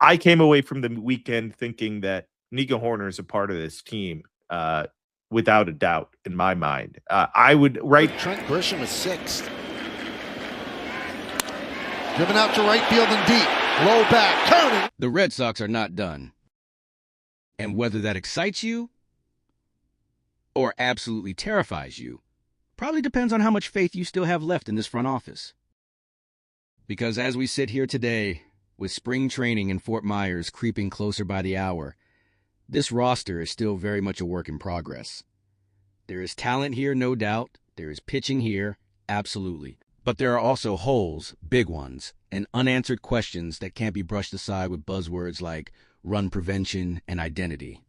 I came away from the weekend thinking that Nico Hoerner is a part of this team, without a doubt, in my mind. I would right. Trent Grisham is sixth. Driven out to right field and deep. Low back, turning. The Red Sox are not done. And whether that excites you or absolutely terrifies you probably depends on how much faith you still have left in this front office. Because as we sit here today, with spring training in Fort Myers creeping closer by the hour, this roster is still very much a work in progress. There is talent here, no doubt. There is pitching here, absolutely. But there are also holes, big ones, and unanswered questions that can't be brushed aside with buzzwords like run prevention and identity.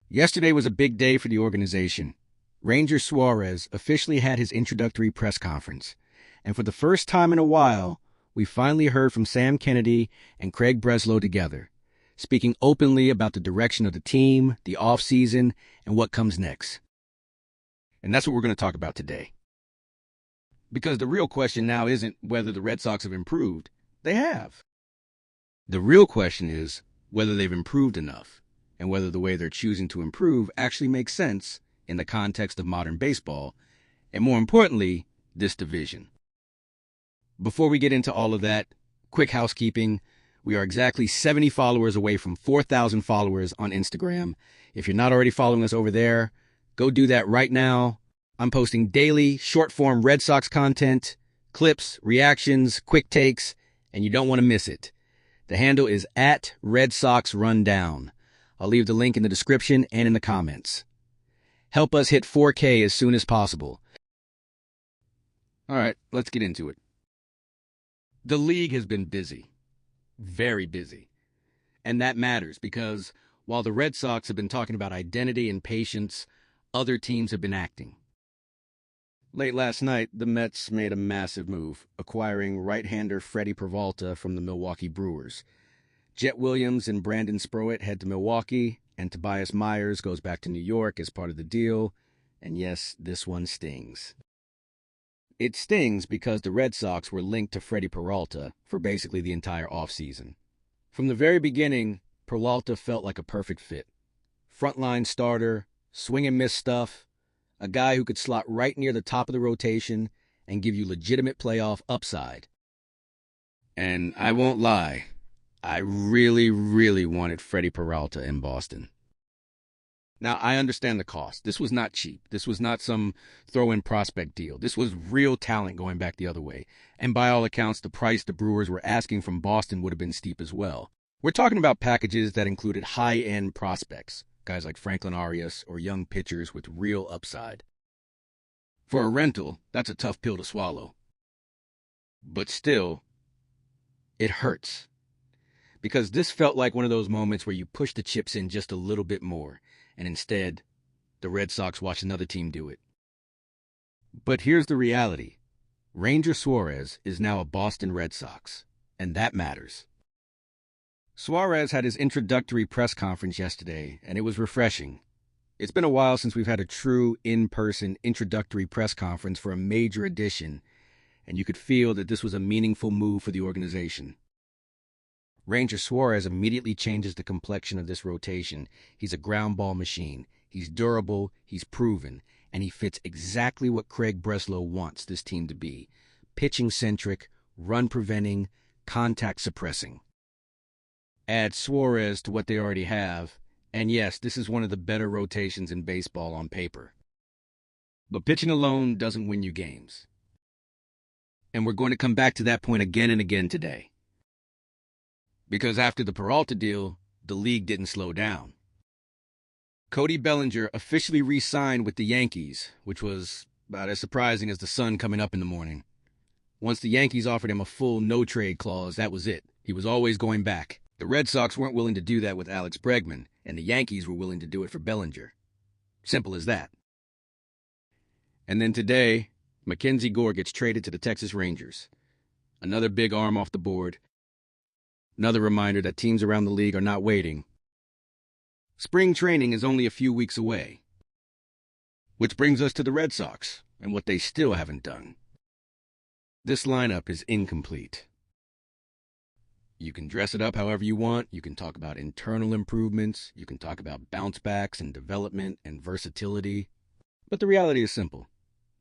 Yesterday was a big day for the organization. Ranger Suárez officially had his introductory press conference, and for the first time in a while, we finally heard from Sam Kennedy and Craig Breslow together, speaking openly about the direction of the team, the offseason, and what comes next. And that's what we're going to talk about today. Because the real question now isn't whether the Red Sox have improved. They have. The real question is whether they've improved enough, and whether the way they're choosing to improve actually makes sense in the context of modern baseball, and more importantly, this division. Before we get into all of that, quick housekeeping. We are exactly 70 followers away from 4,000 followers on Instagram. If you're not already following us over there, go do that right now. I'm posting daily, short-form Red Sox content, clips, reactions, quick takes, and you don't want to miss it. The handle is at Red Sox Rundown. I'll leave the link in the description and in the comments. Help us hit 4K as soon as possible. All right, let's get into it. The league has been busy. Very busy. And that matters because while the Red Sox have been talking about identity and patience, other teams have been acting. Late last night, the Mets made a massive move, acquiring right-hander Freddy Peralta from the Milwaukee Brewers. Jet Williams and Brandon Sproat head to Milwaukee, and Tobias Myers goes back to New York as part of the deal. And yes, this one stings. It stings because the Red Sox were linked to Freddy Peralta for basically the entire offseason. From the very beginning, Peralta felt like a perfect fit. Frontline starter, swing and miss stuff, a guy who could slot right near the top of the rotation and give you legitimate playoff upside. And I won't lie, I really, really wanted Freddy Peralta in Boston. Now, I understand the cost. This was not cheap. This was not some throw-in prospect deal. This was real talent going back the other way. And by all accounts, the price the Brewers were asking from Boston would have been steep as well. We're talking about packages that included high-end prospects, guys like Franklin Arias or young pitchers with real upside. For a rental, that's a tough pill to swallow. But still, it hurts. Because this felt like one of those moments where you push the chips in just a little bit more, and instead, the Red Sox watch another team do it. But here's the reality. Ranger Suárez is now a Boston Red Sox, and that matters. Suarez had his introductory press conference yesterday, and it was refreshing. It's been a while since we've had a true in-person introductory press conference for a major edition, and you could feel that this was a meaningful move for the organization. Ranger Suárez immediately changes the complexion of this rotation. He's a ground ball machine. He's durable, he's proven, and he fits exactly what Craig Breslow wants this team to be. Pitching-centric, run-preventing, contact-suppressing. Add Suarez to what they already have, and yes, this is one of the better rotations in baseball on paper. But pitching alone doesn't win you games. And we're going to come back to that point again and again today. Because after the Peralta deal, the league didn't slow down. Cody Bellinger officially re-signed with the Yankees, which was about as surprising as the sun coming up in the morning. Once the Yankees offered him a full no-trade clause, that was it. He was always going back. The Red Sox weren't willing to do that with Alex Bregman, and the Yankees were willing to do it for Bellinger. Simple as that. And then today, MacKenzie Gore gets traded to the Texas Rangers. Another big arm off the board. Another reminder that teams around the league are not waiting. Spring training is only a few weeks away. Which brings us to the Red Sox and what they still haven't done. This lineup is incomplete. You can dress it up however you want. You can talk about internal improvements. You can talk about bounce backs and development and versatility. But the reality is simple.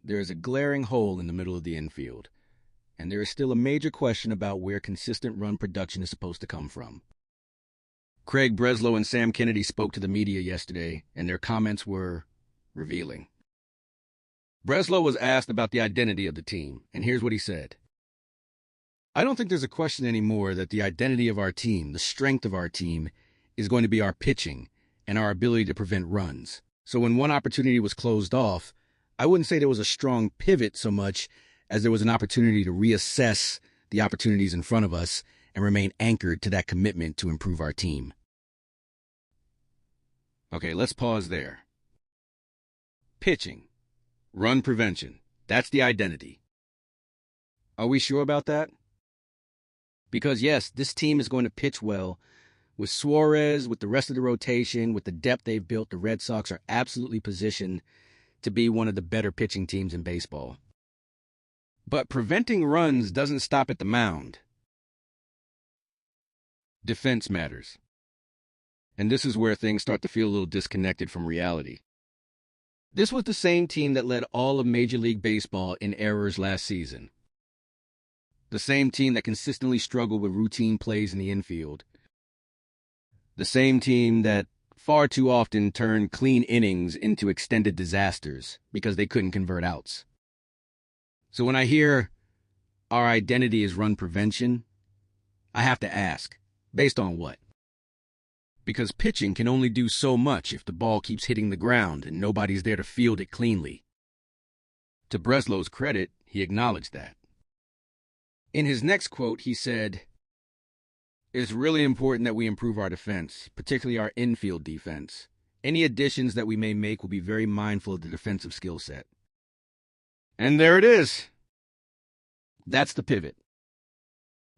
There is a glaring hole in the middle of the infield, and there is still a major question about where consistent run production is supposed to come from. Craig Breslow and Sam Kennedy spoke to the media yesterday, and their comments were revealing. Breslow was asked about the identity of the team, and here's what he said. I don't think there's a question anymore that the identity of our team, the strength of our team, is going to be our pitching and our ability to prevent runs. So when one opportunity was closed off, I wouldn't say there was a strong pivot so much as there was an opportunity to reassess the opportunities in front of us and remain anchored to that commitment to improve our team. Okay, let's pause there. Pitching, run prevention, that's the identity. Are we sure about that? Because yes, this team is going to pitch well. With Suarez, with the rest of the rotation, with the depth they've built, the Red Sox are absolutely positioned to be one of the better pitching teams in baseball. But preventing runs doesn't stop at the mound. Defense matters. And this is where things start to feel a little disconnected from reality. This was the same team that led all of Major League Baseball in errors last season. The same team that consistently struggled with routine plays in the infield. The same team that far too often turned clean innings into extended disasters because they couldn't convert outs. So when I hear our identity is run prevention, I have to ask, based on what? Because pitching can only do so much if the ball keeps hitting the ground and nobody's there to field it cleanly. To Breslow's credit, he acknowledged that. In his next quote, he said, "It's really important that we improve our defense, particularly our infield defense. Any additions that we may make will be very mindful of the defensive skill set." And there it is. That's the pivot.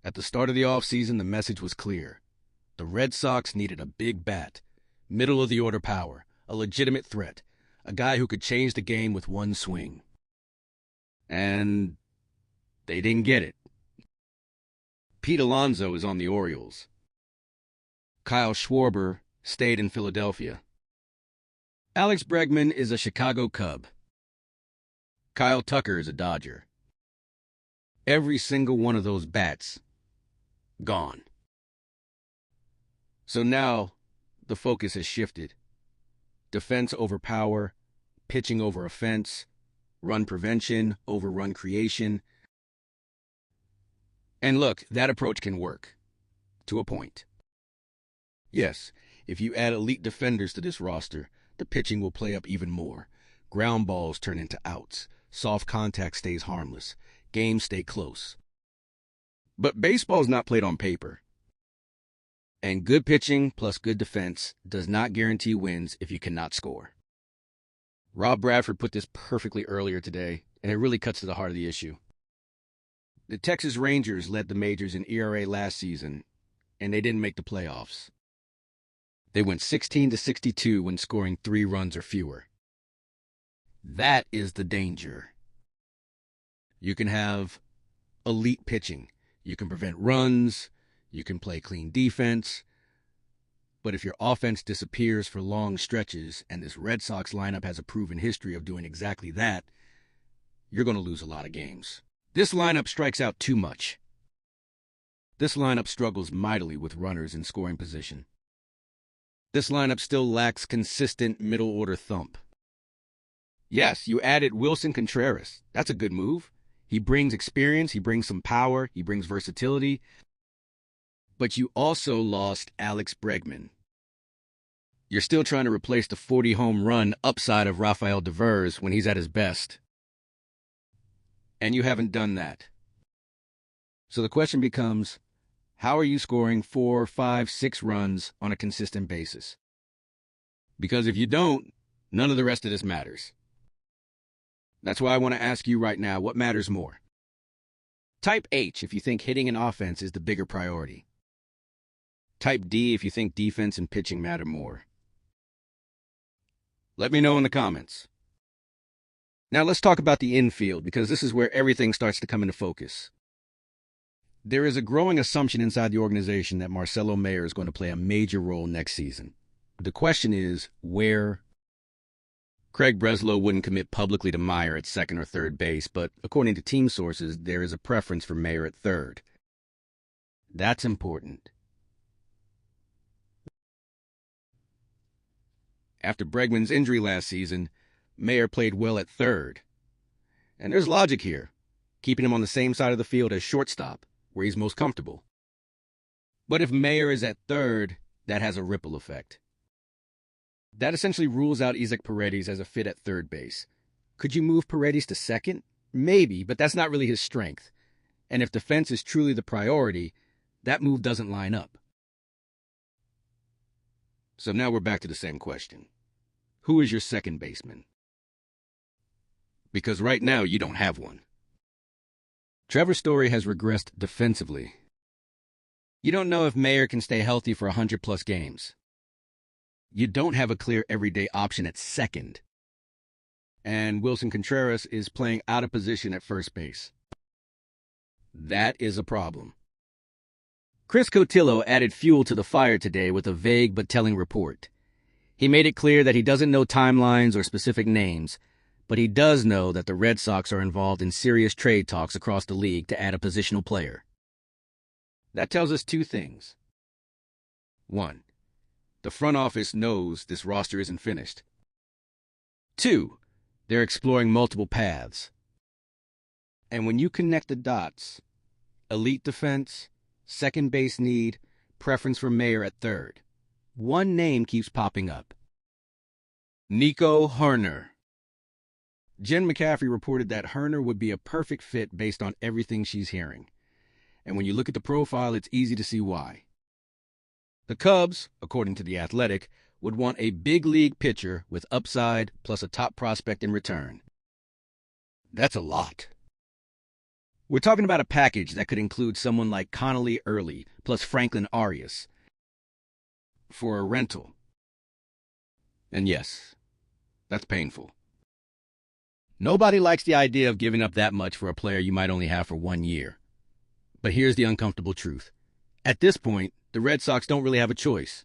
At the start of the offseason, the message was clear. The Red Sox needed a big bat, middle-of-the-order power, a legitimate threat, a guy who could change the game with one swing. And they didn't get it. Pete Alonso is on the Orioles. Kyle Schwarber stayed in Philadelphia. Alex Bregman is a Chicago Cub. Kyle Tucker is a Dodger. Every single one of those bats, gone. So now the focus has shifted. Defense over power, pitching over offense, run prevention over run creation. And look, that approach can work, to a point. Yes, if you add elite defenders to this roster, the pitching will play up even more. Ground balls turn into outs. Soft contact stays harmless. Games stay close. But baseball's not played on paper. And good pitching plus good defense does not guarantee wins if you cannot score. Rob Bradford put this perfectly earlier today, and it really cuts to the heart of the issue. The Texas Rangers led the majors in ERA last season, and they didn't make the playoffs. They went 16-62 when scoring 3 runs or fewer. That is the danger. You can have elite pitching. You can prevent runs. You can play clean defense. But if your offense disappears for long stretches, and this Red Sox lineup has a proven history of doing exactly that, you're going to lose a lot of games. This lineup strikes out too much. This lineup struggles mightily with runners in scoring position. This lineup still lacks consistent middle-order thump. Yes, you added Wilson Contreras. That's a good move. He brings experience, he brings some power, he brings versatility. But you also lost Alex Bregman. You're still trying to replace the 40-home run upside of Rafael Devers when he's at his best. And you haven't done that. So the question becomes, how are you scoring 4, 5, 6 runs on a consistent basis? Because if you don't, none of the rest of this matters. That's why I want to ask you right now, what matters more? Type H if you think hitting an offense is the bigger priority. Type D if you think defense and pitching matter more. Let me know in the comments. Now let's talk about the infield, because this is where everything starts to come into focus. There is a growing assumption inside the organization that Marcelo Mayer is going to play a major role next season. The question is, where? Craig Breslow wouldn't commit publicly to Mayer at second or third base, but according to team sources, there is a preference for Mayer at third. That's important. After Bregman's injury last season, Mayer played well at third. And there's logic here, keeping him on the same side of the field as shortstop, where he's most comfortable. But if Mayer is at third, that has a ripple effect. That essentially rules out Isaac Paredes as a fit at third base. Could you move Paredes to second? Maybe, but that's not really his strength. And if defense is truly the priority, that move doesn't line up. So now we're back to the same question. Who is your second baseman? Because right now you don't have one. Trevor Story has regressed defensively. You don't know if Mayer can stay healthy for 100-plus games. You don't have a clear everyday option at second. And Wilson Contreras is playing out of position at first base. That is a problem. Chris Cotillo added fuel to the fire today with a vague but telling report. He made it clear that he doesn't know timelines or specific names, but he does know that the Red Sox are involved in serious trade talks across the league to add a positional player. That tells us two things. One, the front office knows this roster isn't finished. Two, they're exploring multiple paths. And when you connect the dots, elite defense, second base need, preference for Mayer at third, one name keeps popping up. Nico Hoerner. Jen McCaffrey reported that Hoerner would be a perfect fit based on everything she's hearing. And when you look at the profile, it's easy to see why. The Cubs, according to The Athletic, would want a big league pitcher with upside plus a top prospect in return. That's a lot. We're talking about a package that could include someone like Connolly Early plus Franklin Arias for a rental. And yes, that's painful. Nobody likes the idea of giving up that much for a player you might only have for 1 year. But here's the uncomfortable truth. At this point, the Red Sox don't really have a choice.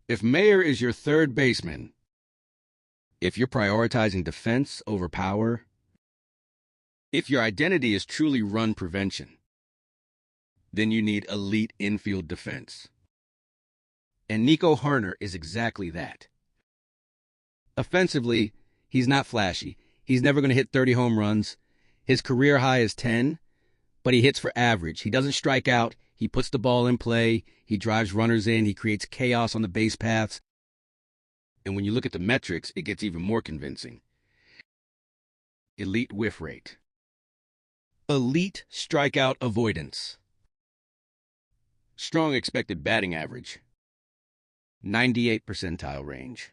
If Mayer is your third baseman, if you're prioritizing defense over power, if your identity is truly run prevention, then you need elite infield defense. And Nico Hoerner is exactly that. Offensively, he's not flashy. He's never going to hit 30 home runs. His career high is 10, but he hits for average. He doesn't strike out. He puts the ball in play. He drives runners in. He creates chaos on the base paths. And when you look at the metrics, it gets even more convincing. Elite whiff rate. Elite strikeout avoidance. Strong expected batting average. 98th percentile range.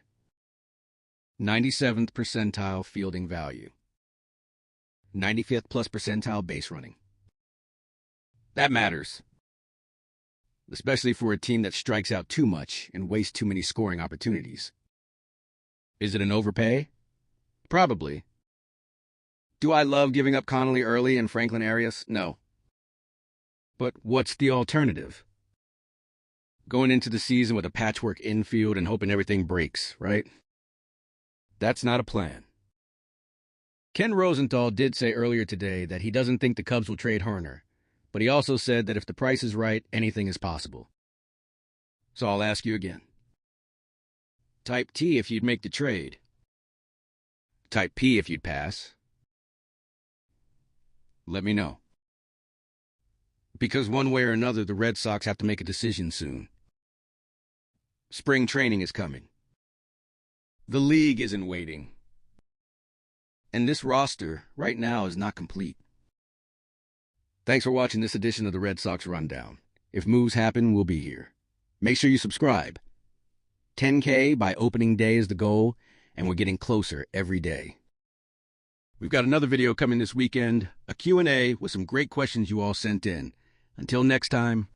97th percentile fielding value. 95th plus percentile base running. That matters. Especially for a team that strikes out too much and wastes too many scoring opportunities. Is it an overpay? Probably. Do I love giving up Connolly Early and Franklin Arias? No. But what's the alternative? Going into the season with a patchwork infield and hoping everything breaks, right? That's not a plan. Ken Rosenthal did say earlier today that he doesn't think the Cubs will trade Hoerner, but he also said that if the price is right, anything is possible. So I'll ask you again. Type T if you'd make the trade. Type P if you'd pass. Let me know. Because one way or another, the Red Sox have to make a decision soon. Spring training is coming. The league isn't waiting. And this roster, right now, is not complete. Thanks for watching this edition of the Red Sox Rundown. If moves happen, we'll be here. Make sure you subscribe. 10K by opening day is the goal, and we're getting closer every day. We've got another video coming this weekend, a Q&A with some great questions you all sent in. Until next time,